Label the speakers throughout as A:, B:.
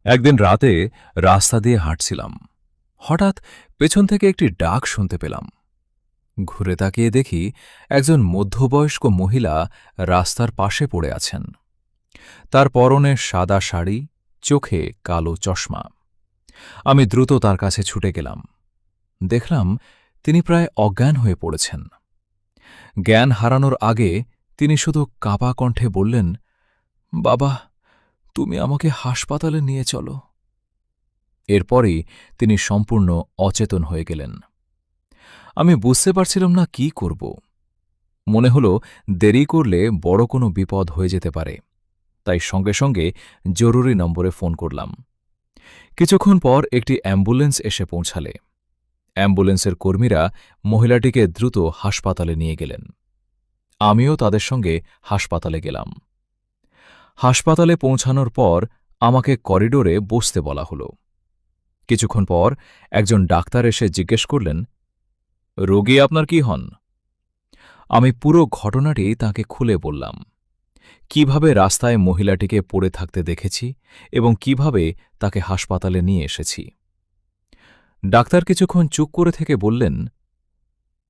A: একদিন রাতে রাস্তা দিয়ে হাঁটছিলাম। হঠাৎ পেছন থেকে একটি ডাক শুনতে পেলাম। ঘুরে তাকিয়ে দেখি একজন মধ্যবয়স্ক মহিলা রাস্তার পাশে পড়ে আছেন। তার পরনে সাদা শাড়ি, চোখে কালো চশমা। আমি দ্রুত তার কাছে ছুটে গেলাম। দেখলাম তিনি প্রায় অজ্ঞান হয়ে পড়েছেন। জ্ঞান হারানোর আগে তিনি শুধু কাঁপা কণ্ঠে বললেন, বাবা, তুমি আমাকে হাসপাতালে নিয়ে চলো। এরপরই তিনি সম্পূর্ণ অচেতন হয়ে গেলেন। আমি বুঝতে পারছিলাম না কি করব। মনে হল দেরি করলে বড় কোনো বিপদ হয়ে যেতে পারে, তাই সঙ্গে সঙ্গে জরুরি নম্বরে ফোন করলাম। কিছুক্ষণ পর একটি অ্যাম্বুলেন্স এসে পৌঁছালে অ্যাম্বুলেন্সের কর্মীরা মহিলাটিকে দ্রুত হাসপাতালে নিয়ে গেলেন। আমিও তাদের সঙ্গে হাসপাতালে গেলাম। হাসপাতালে পৌঁছানোর পর আমাকে করিডোরে বসতে বলা হল। কিছুক্ষণ পর একজন ডাক্তার এসে জিজ্ঞেস করলেন, রোগী আপনার কি হন? আমি পুরো ঘটনাটি তাকে খুলে বললাম, কিভাবে রাস্তায় মহিলাটিকে পড়ে থাকতে দেখেছি এবং কিভাবে তাকে হাসপাতালে নিয়ে এসেছি। ডাক্তার কিছুক্ষণ চুপ করে থেকে বললেন,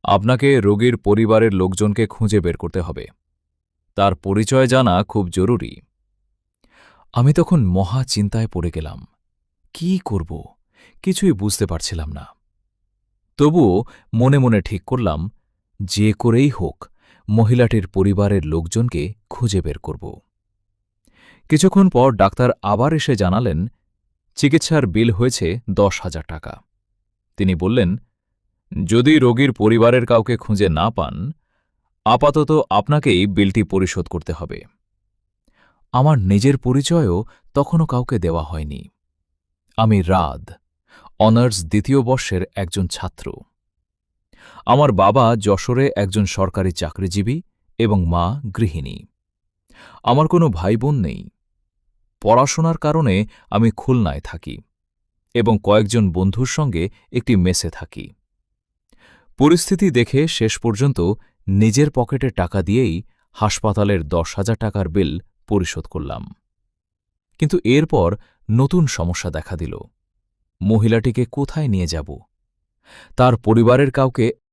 A: আপনাকে রোগীর পরিবারের লোকজনকে খুঁজে বের করতে হবে। তার পরিচয় জানা খুব জরুরি। আমি তখন মহা চিন্তায় পড়ে গেলাম। কি করব কিছুই বুঝতে পারছিলাম না। তবুও মনে মনে ঠিক করলাম, যে করেই হোক মহিলাটির পরিবারের লোকজনকে খুঁজে বের করব। কিছুক্ষণ পর ডাক্তার আবার এসে জানালেন, চিকিৎসার বিল হয়েছে 10,000 টাকা। তিনি বললেন, যদি রোগীর পরিবারের কাউকে খুঁজে না পান, আপাতত আপনাকেই বিলটি পরিশোধ করতে হবে। আমার নিজের পরিচয়ও তখনও কাউকে দেওয়া হয়নি। আমি রাদ, অনার্স 2য় বর্ষের একজন ছাত্র। আমার বাবা যশোরে একজন সরকারি চাকরিজীবী এবং মা গৃহিণী। আমার কোনো ভাই বোন নেই। পড়াশোনার কারণে আমি খুলনায় থাকি এবং কয়েকজন বন্ধুর সঙ্গে একটি মেসে থাকি। পরিস্থিতি দেখে শেষ পর্যন্ত নিজের পকেটে টাকা দিয়েই হাসপাতালের 10,000 টাকার বিল পরিশোধ করলাম। কিন্তু এরপর নতুন সমস্যা দেখা দিল। মহিলাটিকে কোথায় নিয়ে যাব? তার পরিবারের কাউকে